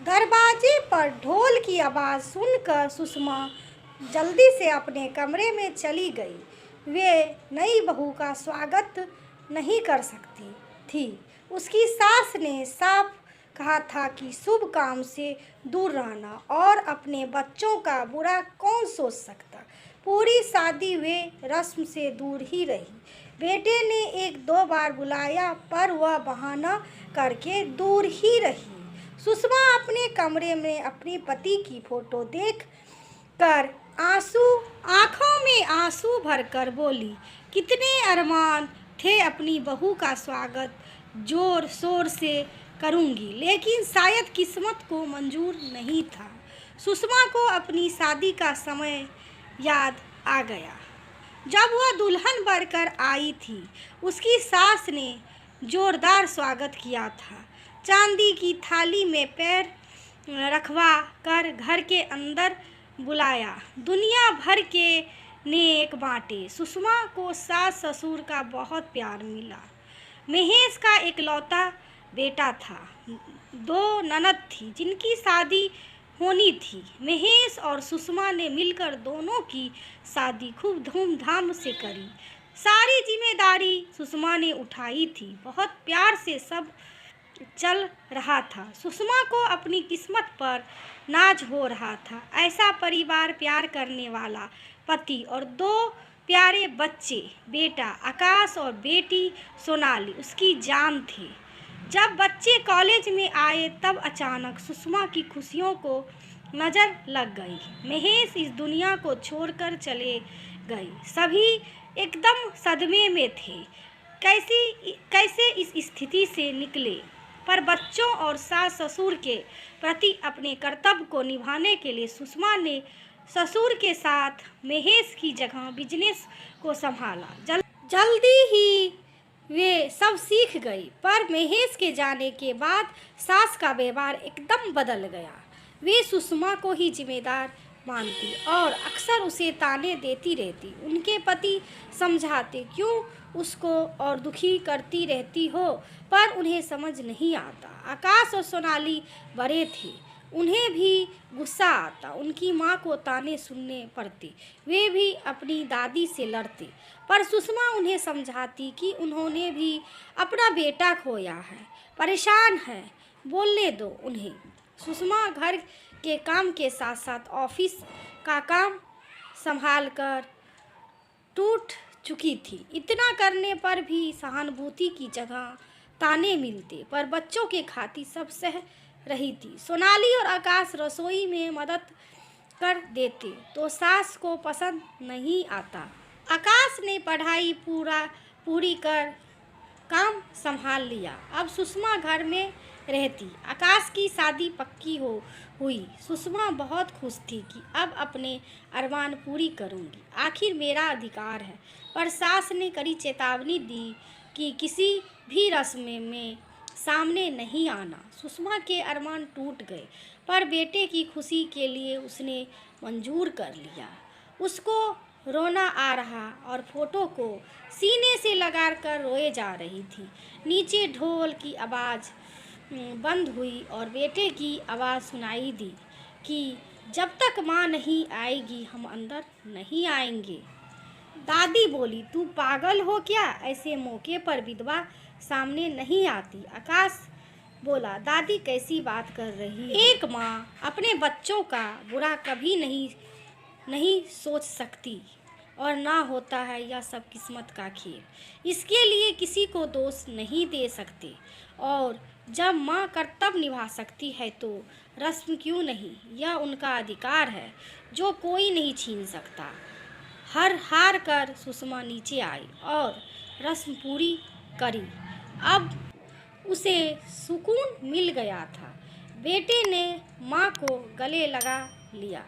दरवाजे पर ढोल की आवाज़ सुनकर सुषमा जल्दी से अपने कमरे में चली गई। वे नई बहू का स्वागत नहीं कर सकती थी। उसकी सास ने साफ कहा था कि शुभ काम से दूर रहना, और अपने बच्चों का बुरा कौन सोच सकता। पूरी शादी वे रस्म से दूर ही रही। बेटे ने एक दो बार बुलाया, पर वह बहाना करके दूर ही रही। सुषमा अपने कमरे में अपने पति की फोटो देख कर आंखों में आंसू भरकर बोली, कितने अरमान थे अपनी बहू का स्वागत जोर शोर से करूंगी, लेकिन शायद किस्मत को मंजूर नहीं था। सुषमा को अपनी शादी का समय याद आ गया, जब वह दुल्हन बनकर आई थी। उसकी सास ने जोरदार स्वागत किया था, चांदी की थाली में पैर रखवा कर घर के अंदर बुलाया, दुनिया भर के नेक बांटे। सुषमा को सास ससुर का बहुत प्यार मिला। महेश का इकलौता बेटा था। दो ननद थी जिनकी शादी होनी थी। महेश और सुषमा ने मिलकर दोनों की शादी खूब धूमधाम से करी। सारी जिम्मेदारी सुषमा ने उठाई थी। बहुत प्यार से सब चल रहा था। सुषमा को अपनी किस्मत पर नाज हो रहा था। ऐसा परिवार, प्यार करने वाला पति और दो प्यारे बच्चे, बेटा आकाश और बेटी सोनाली उसकी जान थे। जब बच्चे कॉलेज में आए तब अचानक सुषमा की खुशियों को नज़र लग गई। महेश इस दुनिया को छोड़कर चले गए। सभी एकदम सदमे में थे। कैसे इस स्थिति से निकले। पर बच्चों और सास ससुर के प्रति अपने कर्तव्य को निभाने के लिए सुषमा ने ससुर के साथ महेश की जगह बिजनेस को संभाला। जल्दी ही वे सब सीख गई। पर महेश के जाने के बाद सास का व्यवहार एकदम बदल गया। वे सुषमा को ही जिम्मेदार मानती और अक्सर उसे ताने देती रहती। उनके पति समझाते, क्यों उसको और दुखी करती रहती हो, पर उन्हें समझ नहीं आता। आकाश और सोनाली बड़े थे, उन्हें भी गुस्सा आता। उनकी माँ को ताने सुनने पड़ते। वे भी अपनी दादी से लड़ते, पर सुषमा उन्हें समझाती कि उन्होंने भी अपना बेटा खोया है, परेशान है, बोलने दो उन्हें। सुषमा घर के काम के साथ साथ ऑफिस का काम संभाल कर टूट चुकी थी। इतना करने पर भी सहानुभूति की जगह ताने मिलते, पर बच्चों के खातिर सब सह रही थी। सोनाली और आकाश रसोई में मदद कर देते तो सास को पसंद नहीं आता। आकाश ने पढ़ाई पूरी कर काम संभाल लिया। अब सुषमा घर में रहती। आकाश की शादी पक्की हुई। सुषमा बहुत खुश थी कि अब अपने अरमान पूरी करूंगी, आखिर मेरा अधिकार है। पर सास ने कड़ी चेतावनी दी कि किसी भी रस्म में सामने नहीं आना। सुषमा के अरमान टूट गए, पर बेटे की खुशी के लिए उसने मंजूर कर लिया। उसको रोना आ रहा और फोटो को सीने से लगाकर रोए जा रही थी। नीचे ढोल की आवाज़ बंद हुई और बेटे की आवाज़ सुनाई दी कि जब तक माँ नहीं आएगी हम अंदर नहीं आएंगे। दादी बोली, तू पागल हो क्या, ऐसे मौके पर विधवा सामने नहीं आती। आकाश बोला, दादी कैसी बात कर रही है। एक माँ अपने बच्चों का बुरा कभी नहीं सोच सकती, और ना होता है यह सब किस्मत का खेल। इसके लिए किसी को दोष नहीं दे सकते, और जब माँ कर्तव्य निभा सकती है तो रस्म क्यों नहीं। यह उनका अधिकार है जो कोई नहीं छीन सकता। हार कर सुषमा नीचे आई और रस्म पूरी करी। अब उसे सुकून मिल गया था। बेटे ने माँ को गले लगा लिया।